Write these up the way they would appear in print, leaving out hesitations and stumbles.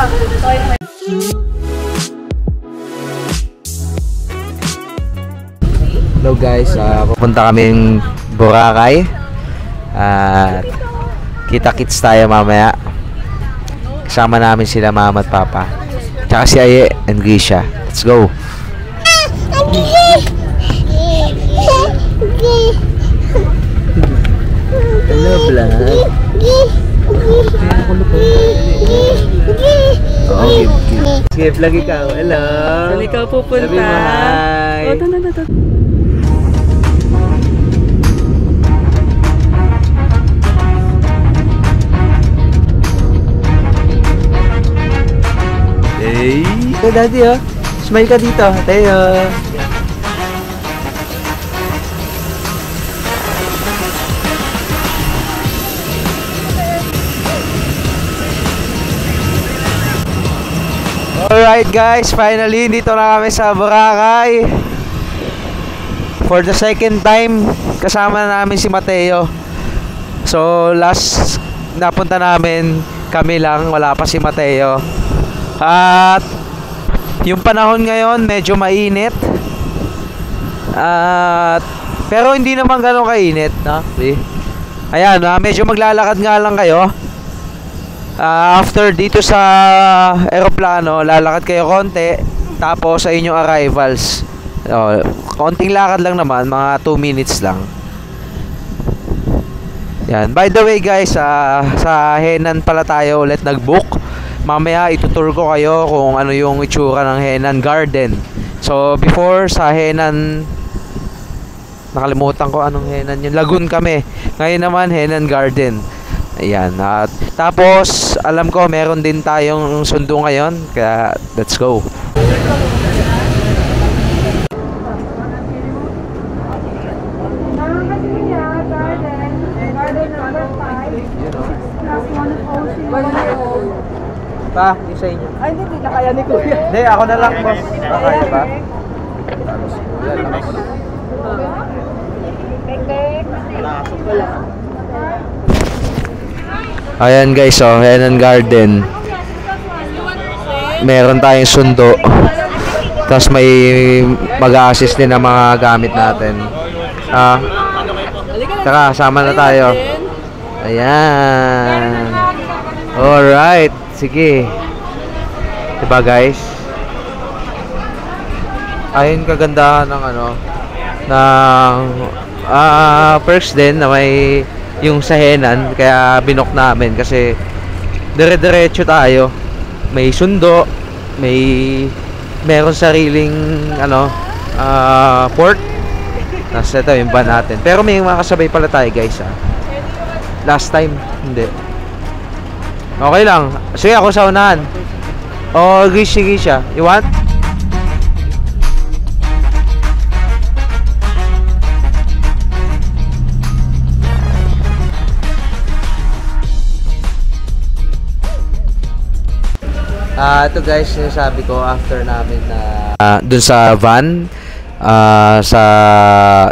Hello guys, pupunta kaming Boracay at kita-kits tayo mamaya. Kasama namin sila mama at papa, tsaka si Aye and Grisha. Let's go! Hello vlog. Sige vlog ikaw. Hello. Saan ikaw pupunta? Sabi mo hi. Oh, ito. Hey! Hey daddy oh. Smile ka dito. Tayo. Alright guys, finally dito na kami sa Boracay. For the second time, kasama na namin si Mateo. So last napunta namin, kami lang, wala pa si Mateo. At yung panahon ngayon medyo mainit. Pero hindi naman gano'ng kainit, no? Ayan, medyo maglalakad nga lang kayo. After dito sa eroplano, lalakad kayo konti, tapos sa inyong arrivals. Konting lakad lang naman, mga 2 minutes lang. Yan. By the way guys, sa Henan pala tayo ulit nag-book. Mamaya itutur ko kayo kung ano yung itsura ng Henan Garden. So before sa Henan, nakalimutan ko anong Henan yun, Lagoon kami. Ngayon naman Henan Garden. Ayan. At tapos alam ko meron din tayong sundo ngayon, kaya let's go. Pa, yung sa inyo. Ay, hindi na kaya ni Kuya. Hindi, ako na lang boss. Kaya ba? Ayan guys, oh, Henan Garden. Meron tayong sundo. Tapos may mag-a-assist din ng mga gamit natin. Tara, sama na tayo. Ayan. Alright, sige. Diba guys? Ayun kagandahan ng ano, ng perks din na may yung sa Henan, kaya binok namin kasi dire-diretso tayo. May sundo, meron sariling ano, port. Tapos ito yung van natin. Pero may mga kasabay pala tayo guys Last time, hindi. Okay lang. Sige, ako sa unahan. O, sige siya. You want? Ito guys, sinasabi ko after namin na dun sa van,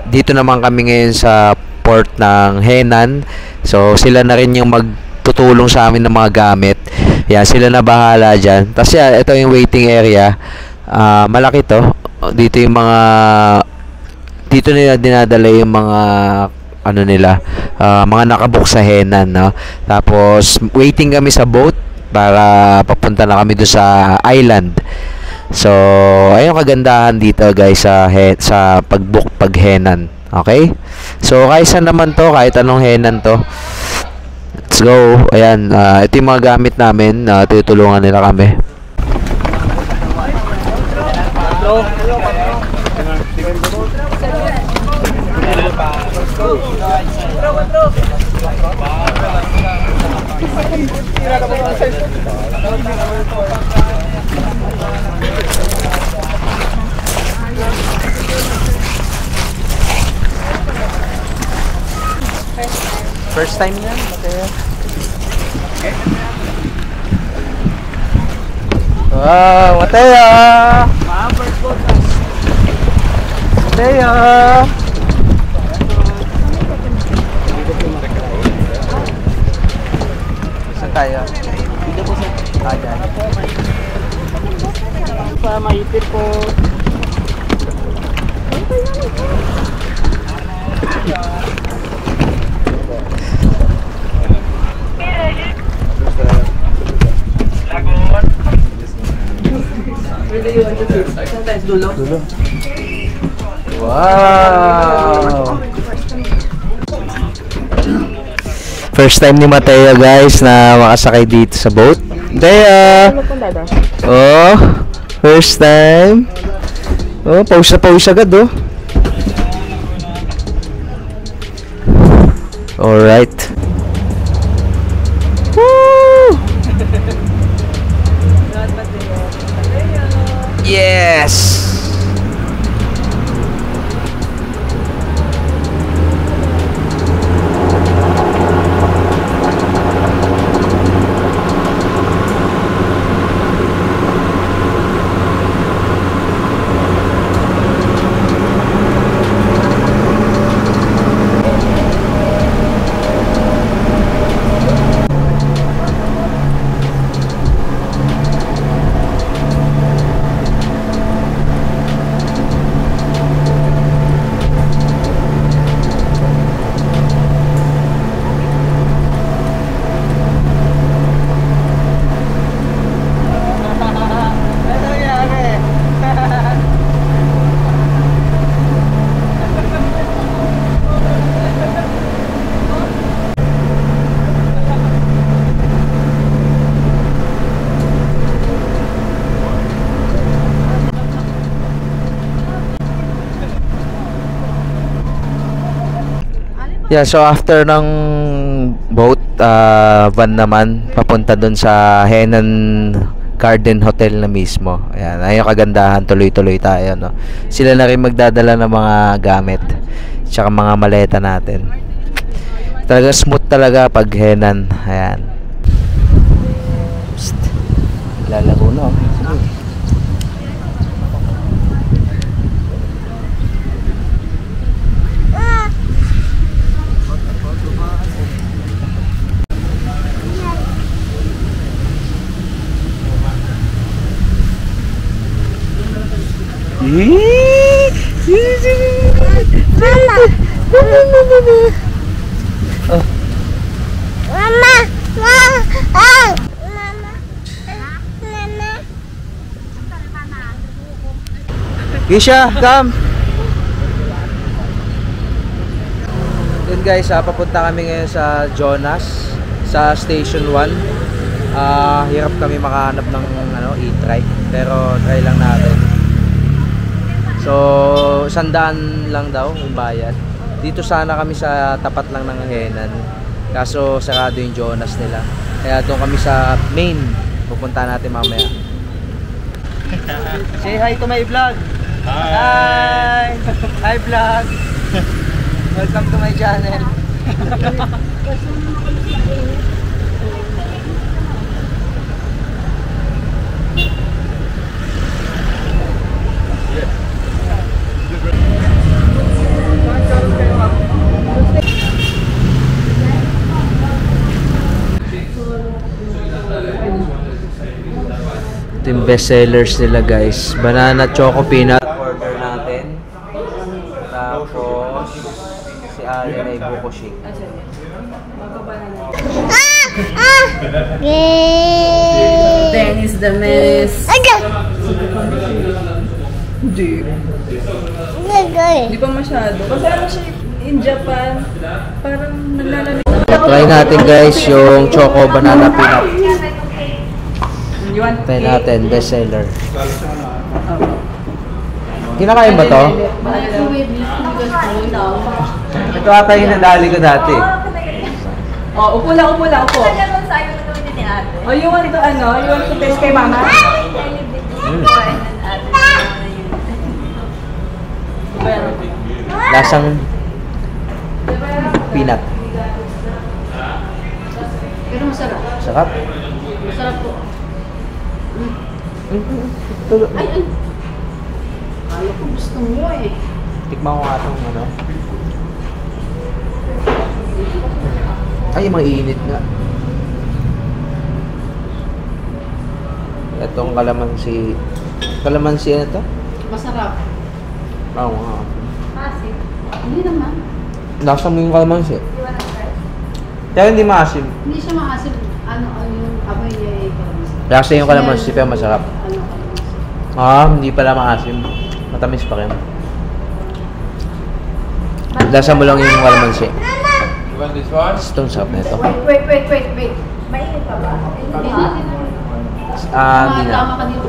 dito naman kami ngayon sa port ng Henan. So sila na rin yung magtutulong sa amin ng mga gamit. Yan, sila na bahala dyan. Tapos ito yung waiting area. Malaki to. Dito yung mga, dito nila dinadala yung mga ano nila, mga nakabook sa Henan, no? Tapos waiting kami sa boat para papunta na kami doon sa island. So ayun kagandahan dito guys sa pag-book pag Henan. Okay? So kaysa naman to, kahit anong Henan to. Let's go. Ayan, ito yung mga gamit namin, tutulungan nila kami. First time yan, Mateo. Wow, Mateo! Mateo! Saan tayo? Dito po sa... Dyan. Pa, maipit po. Sometimes dulo. Wow! First time ni Mateo guys na makasakay dito sa boat. Mateo! Oh, first time. Oh, pause na pause agad oh. Alright. Woo! Yes! Yeah, so after ng boat van naman papunta dun sa Henan Garden Hotel na mismo. Ayan, ayun kagandahan, tuloy-tuloy tayo, no. Sila na rin magdadala ng mga gamit tsaka mga maleta natin. Talaga smooth talaga pag Henan. Ayan. Psst. Lalago na. Mama. Oh. Mama. Mama. Kisha, come. Yun guys, papunta kami ngayon sa Jonas, sa Station 1. Hirap kami makahanap ng e-trike, pero try lang natin. So, 100 lang daw yung bayad. Dito sana kami sa tapat lang ng Henan. Kaso sarado yung Jonas nila. Kaya doon kami sa main. Pupunta natin mamaya. Say hi to my vlog. Hi! Hi vlog! Welcome to my channel. Ito yung best sellers nila guys. Banana choco peanut. Order natin. Tapos si Allen ay buko shake. Dennis the mess. Hindi pa masyado. Kasi ano siya in Japan, parang naglalamig. Try natin guys yung choco banana peanut. Try natin, best seller. Kinakain ba to? Ito ata yung nadali ko dati. Oh, upo lang, upo. Oh, you want to you want to taste kay mama? Lasang peanut. Pero masarap. Sarap. Masarap po. Ay! Ayaw ko, gusto mo eh. Tikman ko nga itong Ay, mainit nga. Itong kalamansi. Kalamansi ano to? Masarap. Oo nga. Massive. Hindi naman. Lasa mo yung kalamansi. Kaya hindi maasim. Hindi siya maasim. Ano yung amoy niya ay kalamansi. Lasa yung kalamansi pero masarap. Ano kalamansi? Hindi pala maasim. Matamis pa rin. Lasa mo lang yung kalamansi. You want this one? Itong sarap na ito. Wait. Mainit pa ba? Hindi na. Hindi na. Tama ka dito.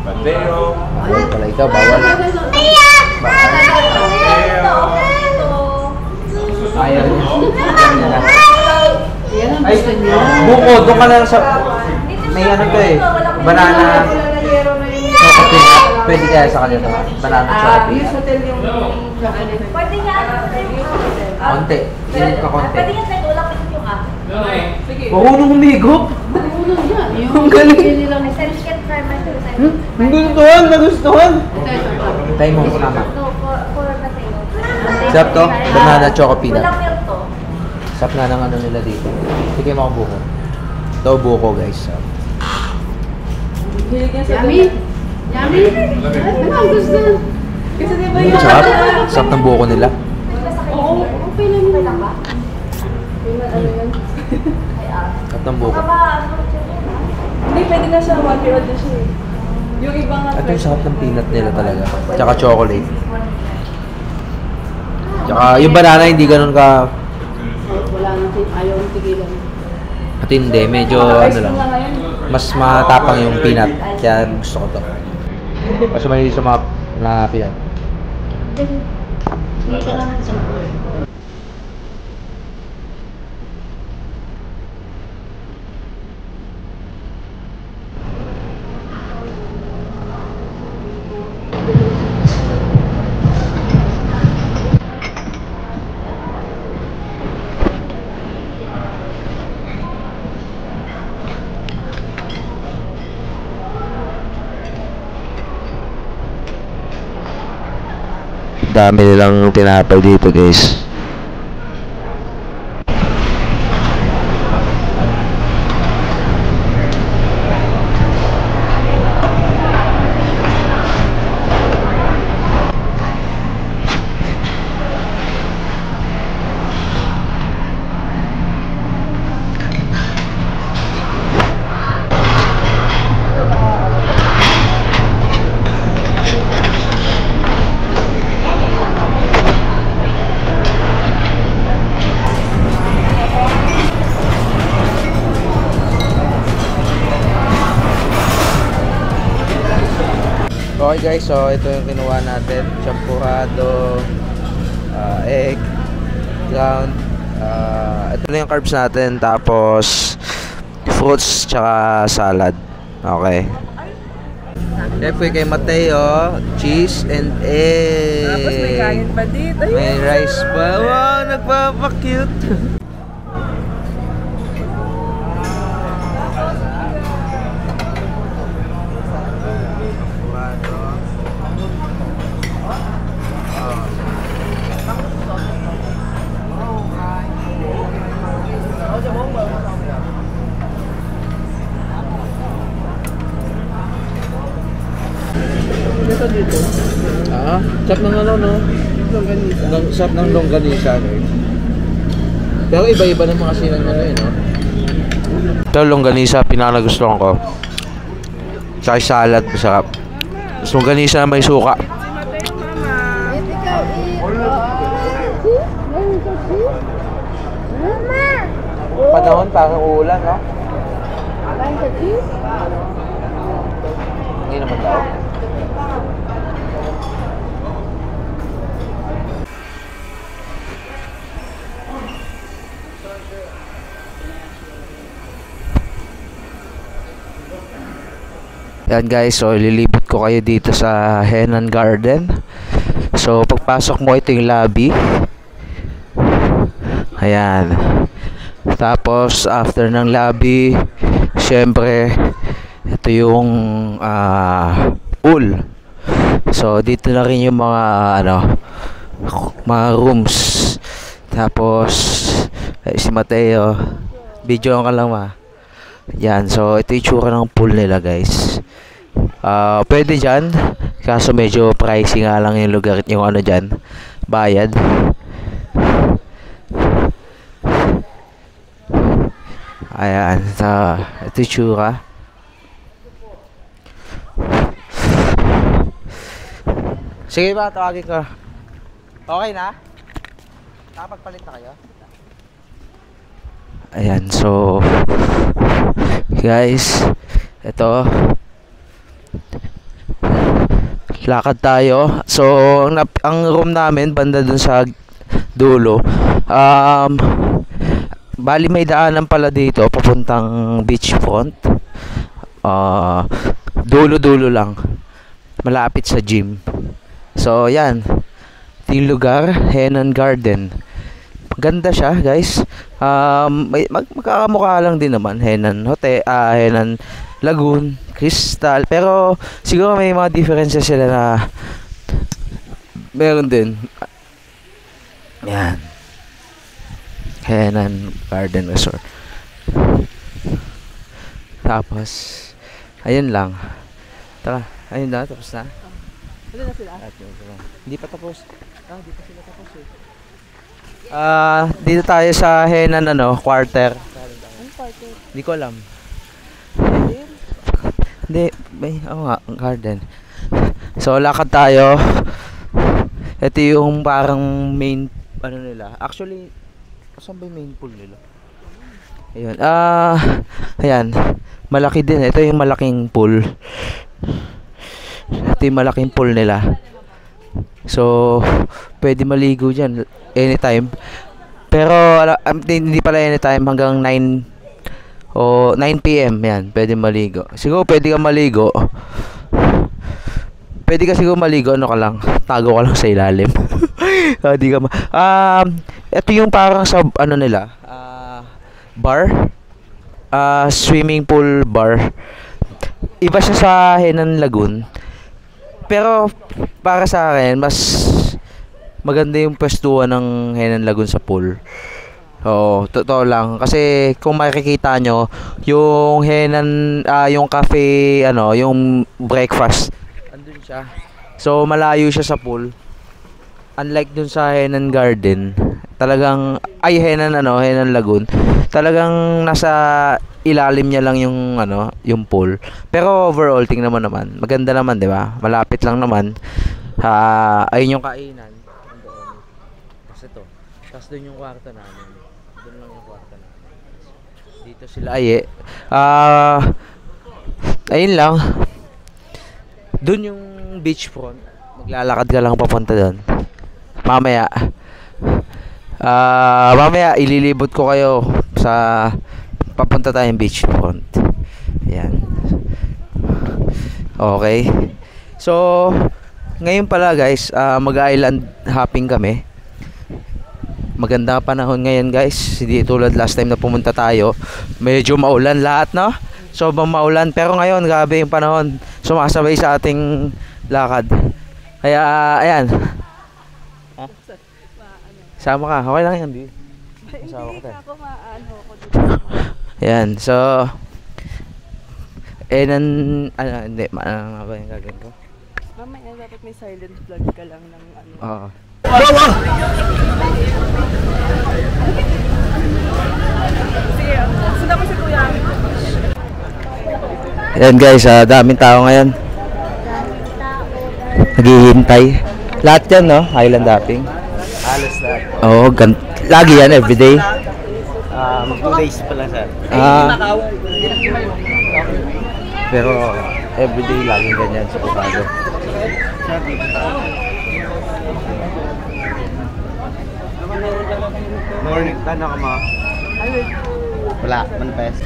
Mateo. Bawal pala ikaw, bawal. Ayaw niya. Yan ang Ay, gusto niya. buko, doon ka lang sa... May ano to eh. Banana. Chocolate. Pwede kaya sa kanya to. Banana chocolate. Hotel yung... Pwede nga. Konti. Sinit ka konti. Pwede nga tayo ulap yung akin. Sige. Marunong humigop. Marunong yan. Ang galing. Hindi lang. I said you can try my food. Ang gustuhan, nagustuhan. Ito. Tayo mo kasama. No, for Mateo. Sarap to? Banana choco peanut. Walang milk to. Sarap na ng ano nila dito. Sige mo ang buko. Ito buko guys. Hilig yan sa... Yummy. Yummy. Ano ang gusto? Kasi di ba Ang yung... sarap. Sarap ng buko nila. Oo, okay lang Okay yun. lang ba? Ano yan? Sarap ng buko. Hindi, pwede na siya. 1 year old na siya eh. Yung iba nga... At yung sarap ng peanut nila talaga. Tsaka chocolate. Tsaka yung banana hindi ganun ka Wala natin. Ayaw ang tigilan. matindi. Medyo ano lang. Mas matapang yung peanut. Kaya gusto ko to. Mas mahilig sa mga na peanut. Hindi ka lang sa Dami nilang tinapay dito guys. Okay guys, so ito yung kinuha natin. Champurrado, egg, ground. Ito na yung carbs natin. Tapos fruits, tsaka salad. Okay. Siyempre kay Mateo, cheese and egg. Tapos may kanin pa dito. May rice pa. Wow, nagpapa-cute. Dito dito. Sarap ng ano, no? Longganisa. Sarap ng longganisa, guys. Pero iba-iba naman kasi ng ano, no? Ito, longganisa, pinakagustuhan ko. Tsaka salad, masarap. Tapos longganisa na may suka. Panahon, parang ulan, no? Hindi naman daw. Yan guys, so lilibot ko kayo dito sa Henan Garden. So pagpasok mo, ito yung lobby. Ayan. Tapos after ng lobby, syempre ito yung pool. So dito na rin yung mga mga rooms. Tapos si Mateo, video ka lang ma. Yan, so ito yung tsura ng pool nila guys. Pwede dyan, kaso medyo pricey nga lang yung lugar, yung ano dyan, bayad. Ayan, so ito yung tsura. Sige ba, tawagin ko. Okay na? Nakapagpalit na kayo? Ayan, so guys, ito lakad tayo. So ang room namin banda dun sa dulo. Bali may daanan pala dito papuntang beachfront. Dulo-dulo lang, malapit sa gym. So yan, yung lugar, Henan Garden. Ganda siya guys. Magkakamukha lang din naman Henan Hotel, Henan Lagoon, Crystal, pero siguro may mga differences sila na meron din. Yan, Henan Garden Resort. Tapos ayun lang. Tara, ayun na, tapos na. Wala na sila. Hindi pa tapos. Di pa sila tapos eh. Dito tayo sa Henan quarter. Ano quarter? Hindi ko alam. Hindi, may nga, garden. So lakad tayo. Ito yung parang main ano nila. Actually, saan ba yung main pool nila? Ayun. Ayan. Malaki din. Ito yung malaking pool. Ito yung malaking pool nila. So, pwede maligo dyan anytime. Pero, hindi pala anytime, hanggang 9 o 9 PM yan, pwede maligo. Siguro pwede ka maligo. Pwede ka siguro maligo, ano ka lang, tago ka lang sa ilalim. Di ka ito yung parang sa, ano nila, bar. Swimming pool bar. Iba siya sa Henan Lagoon. Pero para sa akin, mas maganda yung pwestuhan ng Henan Lagoon sa pool. Oo, totoo lang. Kasi kung makikita nyo, yung Henan, yung cafe, yung breakfast, andun siya. So, malayo siya sa pool. Unlike dun sa Henan Garden, talagang, Henan Lagoon, talagang nasa ilalim niya lang yung yung pool. Pero overall tingnan mo naman, maganda naman, 'di ba? Malapit lang naman. Ayun yung kainan. Andoon. Kasi to. Tapos doon yung kwarto namin. Doon lang yung kwarto namin. Dito sila ayun lang. Doon yung beachfront. Maglalakad ka lang papunta doon. Mamaya ililibot ko kayo sa papunta tayong beachfront. Ayan. Okay. So, ngayon pala guys, mag-island hopping kami. Maganda panahon ngayon guys. Hindi tulad last time na pumunta tayo. Medyo maulan lahat, no? Sobrang maulan. Pero ngayon, grabe yung panahon. Sumasabay sa ating lakad. Kaya, ayan. Sama ka. Okay lang yan, Bi. Sama ka tayo. Ako maano ko dito. Ayan, so hindi, ano ba yung gagawin ko? Mamaya dapat may silent vlog ka lang ng Oo. Sige, sundan mo si Kuya. Ayan guys, daming tao ngayon. Naghihintay. Lahat yan, no? Island hopping. Halos lahat. Oo, lagi yan, everyday. 2 days pa lang, sir. Pero everyday laging ganyan sa Bago. Morning, tano ka mo? Wala, manifest.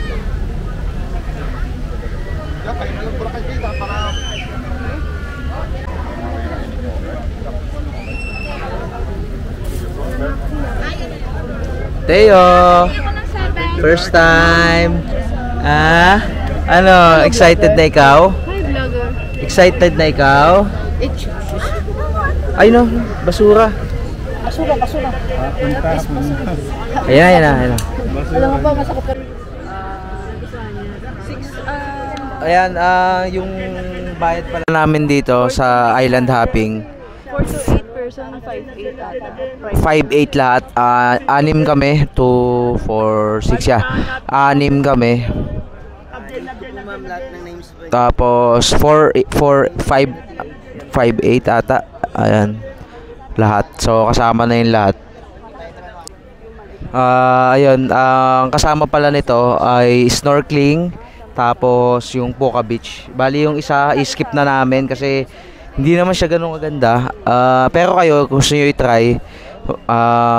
Teo! First time! Excited na ikaw? Hi, vlogger. Excited na ikaw? Ay no, basura. Basura. Ayan na. Alam mo ba, masakot ka rin. Ayan, yung bayad pala namin dito sa island hopping. 4 to 8 person, 5-8 ata. 5-8 lahat. 6 kami. 2, 4, 6 yeah. 6 kami. Tapos 4, 5, 5-8 ata. Ayan. Lahat. So kasama na yung lahat. Ayun, ang kasama pala nito ay snorkeling, tapos yung Puka Beach. Bali yung isa i-skip na namin kasi hindi naman siya ganun kaganda. Pero kayo kung gusto nyo i-try,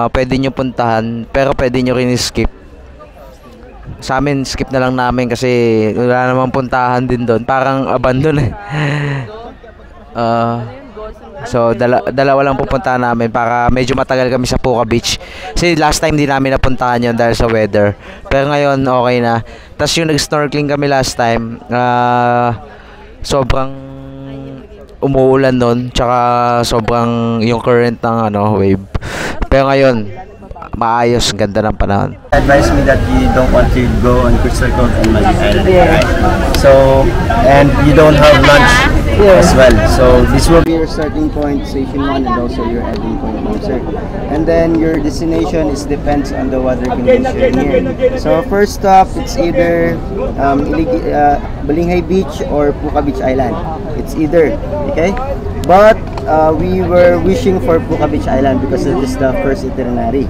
pwede nyo puntahan, pero pwede nyo rin i-skip. Sa amin, skip na lang namin kasi wala namang puntahan din doon. Parang abandon eh. So dalawa lang pupuntahan namin para medyo matagal kami sa Puka Beach. Kasi last time di namin napuntahan yun dahil sa weather. Pero ngayon okay na. Tapos yung nag-snorkeling kami last time, sobrang umuulan nun, tsaka sobrang yung current ng wave. Pero ngayon maayos, ganda ng panahon. Advise me that you don't want to go on Crystal Cove and Mali Island, right? So, and you don't have lunch as well. So, this will be your starting point, station 1, and also your ending point, sir. And then your destination depends on the weather condition here. So, first stop, it's either Balinghay Beach or Puka Beach Island. It's either, okay? But we were wishing for Puka Beach Island because it is the first itinerary.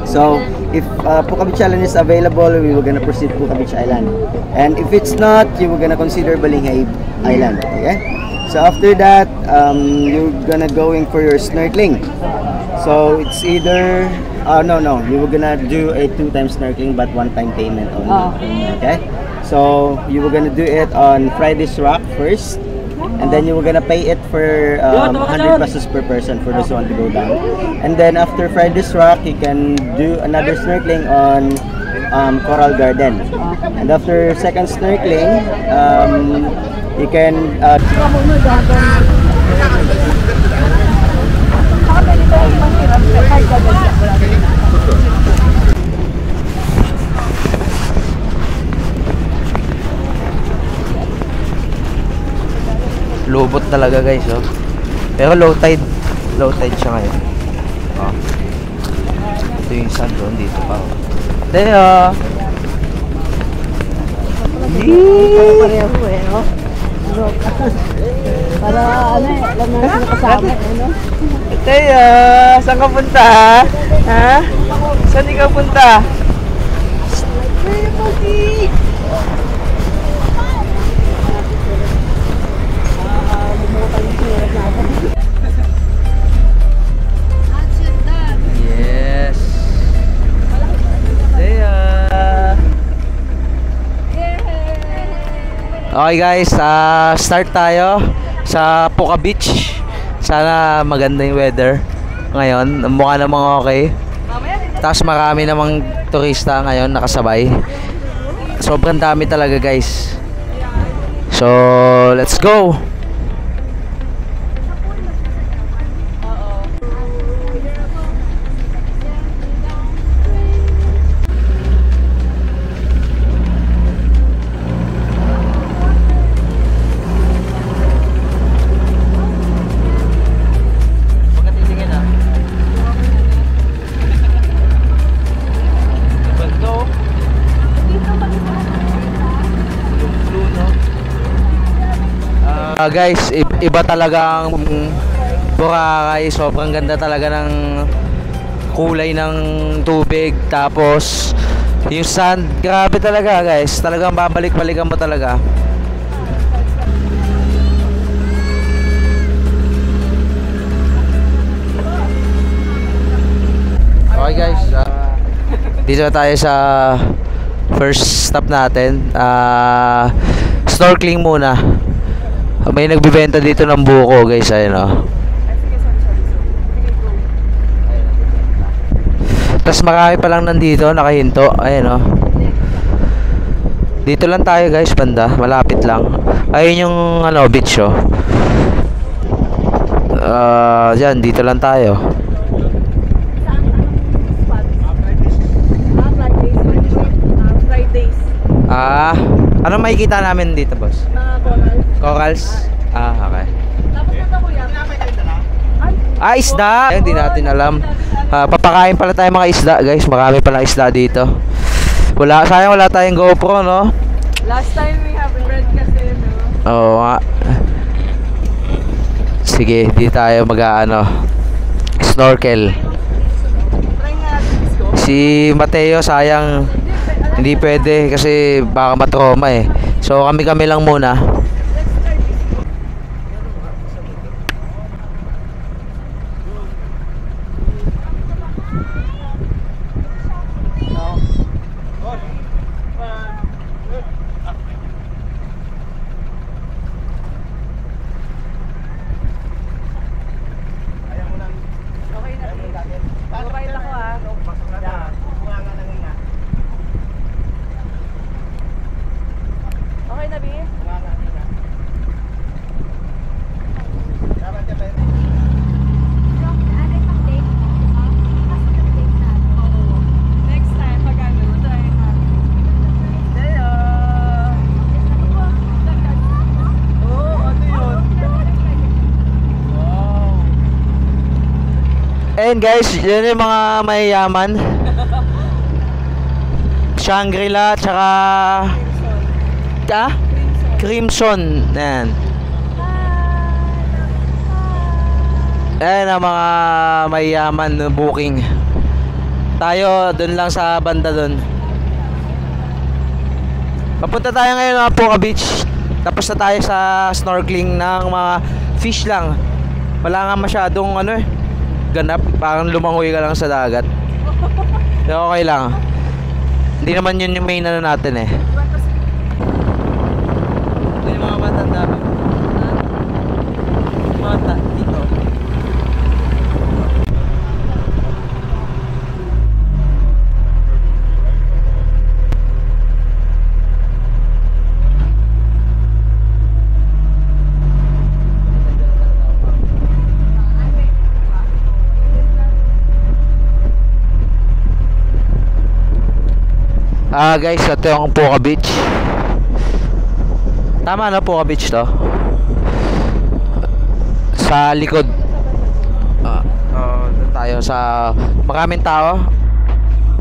So if Puka Beach Island is available, we were gonna proceed Puka Beach Island. And if it's not, you were gonna consider Balinghay Island. Okay? So after that, you're gonna going for your snorkeling. So it's either no, you were gonna do a 2-time snorkeling but 1-time payment only. Okay? So you were gonna do it on Friday's Rock first. And then you were gonna pay it for 100 pesos per person for those who want to go down. And then after Friday's Rock, you can do another snorkeling on Coral Garden. And after second snorkeling, you can lubot talaga guys, oh. Pero low tide siya ngayon. Ito yung sun doon, dito pa. Deo! Para alam na sila kasama, Teo, saan ka punta? Ha? Saan ikaw punta? Teo, Pogi! Yes! Deo! Okay guys, start tayo sa Puka Beach. Sana maganda yung weather ngayon. Mukha namang okay. Tapos marami namang turista ngayon nakasabay. Sobrang dami talaga guys. So, let's go! Guys, iba talaga ang Boracay. Sobrang ganda talaga ng kulay ng tubig. Tapos yung sand, grabe talaga guys. Talagang babalik-balikan mo talaga. Okay guys, dito na tayo sa first stop natin. Snorkeling muna. May nagbibenta dito ng buko guys, ayun o. Tapos marami pa lang nandito, nakahinto, ayun o. Dito lang tayo guys, banda, malapit lang. Ayun yung beach o. Dyan, dito lang tayo. Fridays. Ah, ano makikita namin dito, boss? Mga corals. Corals? Ah, okay. Tapos ito kuya. Ah, isda! Hindi natin alam. Papakain pala tayo mga isda, guys. Marami pala isda dito. Sayang wala tayong GoPro, no? Last time we have bread kasi, no? Oo nga. Sige, di tayo snorkel. Try nga natin this go. Si Mateo, sayang hindi pwede kasi baka matrauma eh. So kami lang muna. Okay na. Mobile ako ah. Okay na, B? Next time, pag ano, try natin. Hello! Oh, ano yun? And guys, yun yung mga mayayaman. Shangri-La, tsaka Crimson. Yan. Ayan ang mga mayayaman na booking. Tayo dun lang sa banda dun. Papunta tayo ngayon ng Puka Beach. Tapos na tayo sa snorkeling ng mga fish lang. Wala nga masyadong ganap. Parang lumangoy ka lang sa dagat. Pero okay lang. Hindi naman yun yung main natin eh. Ito yung mga matanda. Mata dito. Guys, ito yung Puka Beach. Tama na, Puka Beach to. Sa likod. Doon tayo sa maraming tao.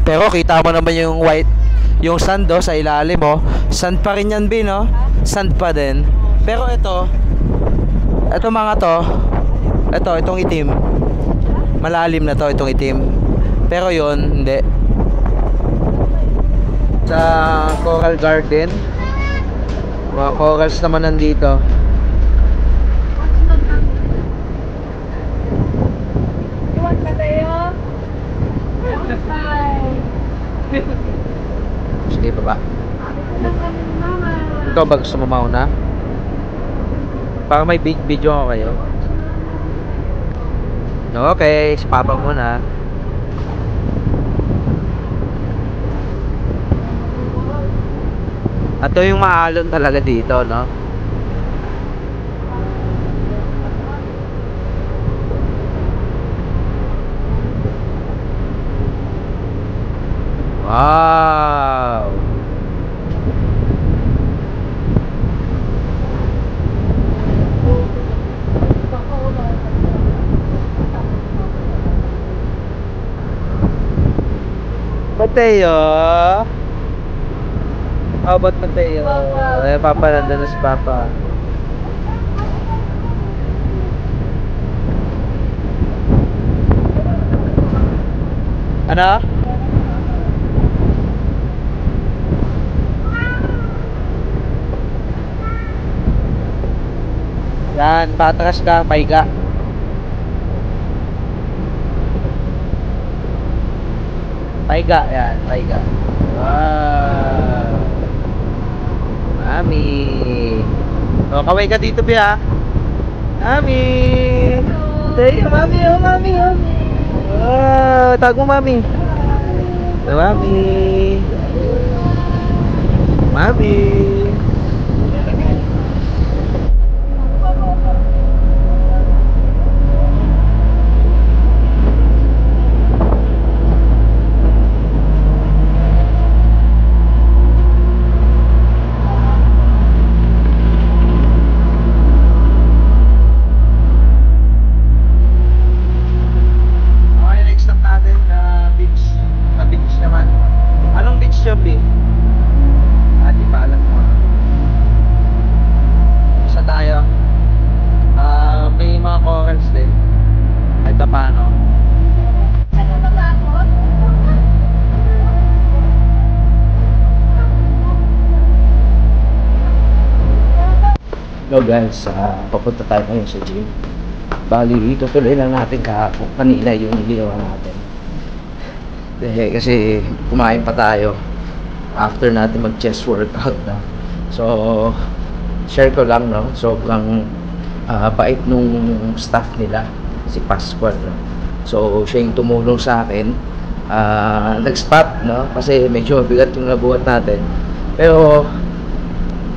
Pero kita mo naman yung white, yung sand sa ilalim mo. Sand pa rin yan, B, no? Sand pa din. Pero ito mga to, itong itim. Malalim na to, itong itim. Pero yon hindi. Sa Coral Garden, mga corals naman nandito. Iwan ka tayo. Sige pa ba? Ikaw ba gusto mo mauna? Para may big video ako kayo. Okay, si Papa muna. At ito yung maalon talaga dito, no? Wow! Mateo! How about Mateo? Papa, nandun na si Papa. Ano? Yan, patras ka, paiga. Paiga, yan, paiga. Wow! Mami! O, kaway ka dito, Bia. Mami! Say, Mami, oh, Mami, oh. Wow, tawag mo, Mami. Mami! Mami! siya, B. Di pa alam mo. Isa tayo. May mga corals din. Ay, paano? Hello guys, papunta tayo ngayon sa gym. Bali, itutuloy lang natin kahapon. Kanina yung ginawa natin. Kasi kumain pa tayo after natin mag-chest workout na. So, share ko lang, no? Sobrang bait nung staff nila, si Pascual, no? So, siya yung tumulong sa akin. Nag-spot, no? Kasi medyo bigat yung nabuhat natin. Pero,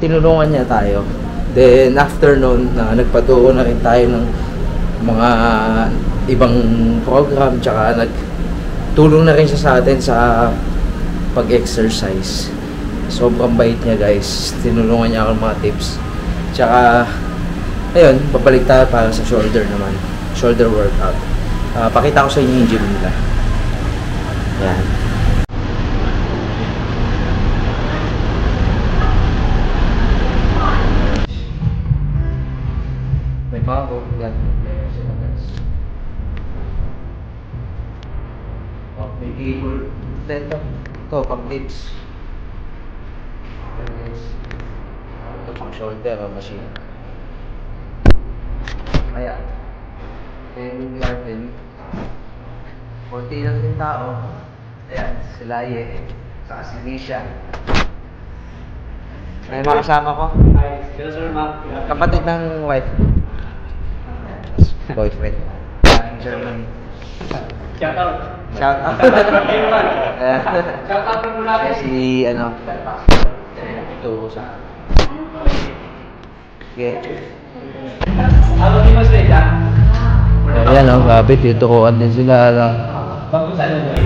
tinulungan niya tayo. Then, after nun, nagpatuo na rin tayo ng mga ibang program, tsaka nagtulong na rin siya sa atin sa pag-exercise. Sobrang bait niya, guys. Tinulungan niya ako ng mga tips. Tsaka, ayun, babalik tayo para sa shoulder naman. Shoulder workout. Pakita ko sa inyo yung gym nila. Yan. May mga yan. May cable. Ito, pang tips. Ito pang shoulder machine. Ayan. Then garden. Konti lang din tao. Ayan, si Laye. Saka si Risha. May mga kasama ko. Kapatid ng wife. Boyfriend. Germany. Shout out. Shout out. Shout out mo natin. Si ano. Ito sa. Okay. Ano ni Mas Reza? Ayan o, grabe, tutukuan din sila. Bago sa ano?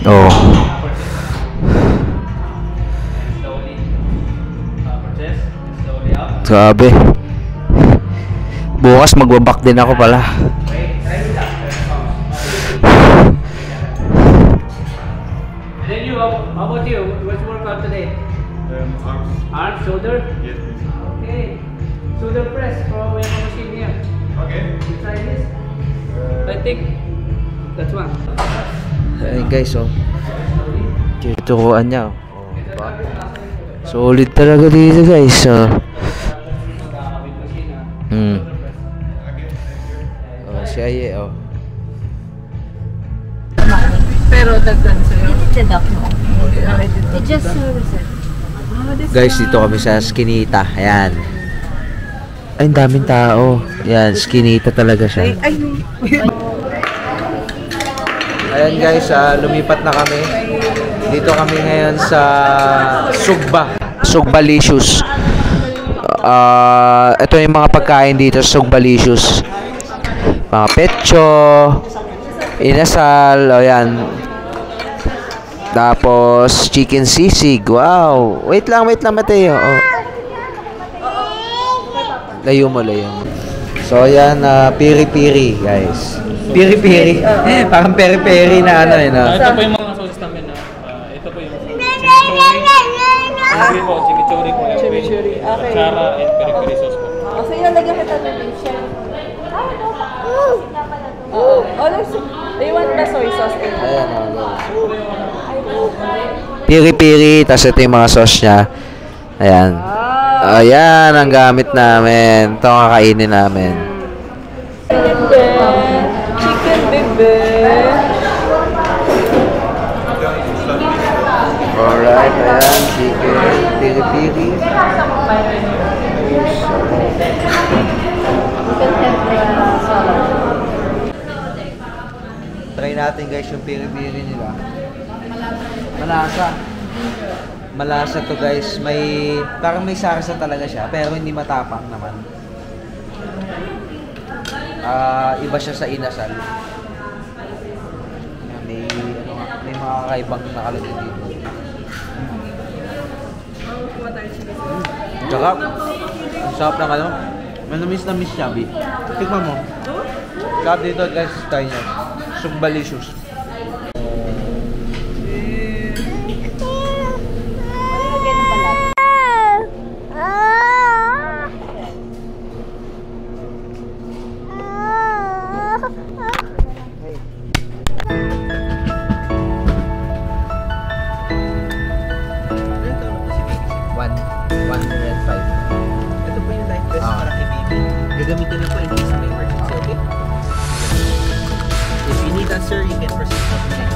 Oo. Slowly. Process. Slowly up. Grabe. Bukas magbabak din ako pala. And then you, how about you? What's workout today? Arms. Arms, shoulder? Yes, please. Okay. Shoulder press from your machine here. Okay. You try this? I think that's one. Ayan guys, oh. Tutukuan niya, oh. Diba? Solid talaga dito guys, oh. Oh, si Aye, oh. Pero dagdag sa'yo. It just Guys, dito kami sa Skinita. Ayan. Ay, ang daming tao. Ayan, Skinita talaga siya. Ayan guys, lumipat na kami. Dito kami ngayon sa Sugbalicious. Ito yung mga pagkain dito sa Sugbalicious. Mga pecho, inasal, o yan. Tapos chicken sisig. Wow. Wait lang Mateo. Oh. Layo mo. So yan, piri-piri guys. Piri-piri. Parang peri-peri na ano eh, no? Ito po yung mga sauces namin na. Ito po yung chimichurri po. Chimichurri. Okay. Chara and peri-peri sauce po. Kasi yung lagyan kita ng siya. Oo. Oh, they want the soy sauce. Ayan, piri-piri, tas ito yung mga sauce niya. Ayan. Ayan ang gamit namin. Ito ang kakainin namin. Chicken bebe. Alright, ayan. Chicken, piri-piri. Try natin guys yung piri-piri nila. Malasa to guys. Parang may sarsa talaga siya, pero hindi matapang naman. Iba siya sa inasal. May mga kakaibang nakalagay dito. Sarap. Ang sarap ng ano. Manamis na miss siya, Bi. Tikman mo. Sarap dito guys, tayo niya. Sugbalicious. Gagamitin lang po in case may emergency, okay? If you need us, sir, you can proceed to the next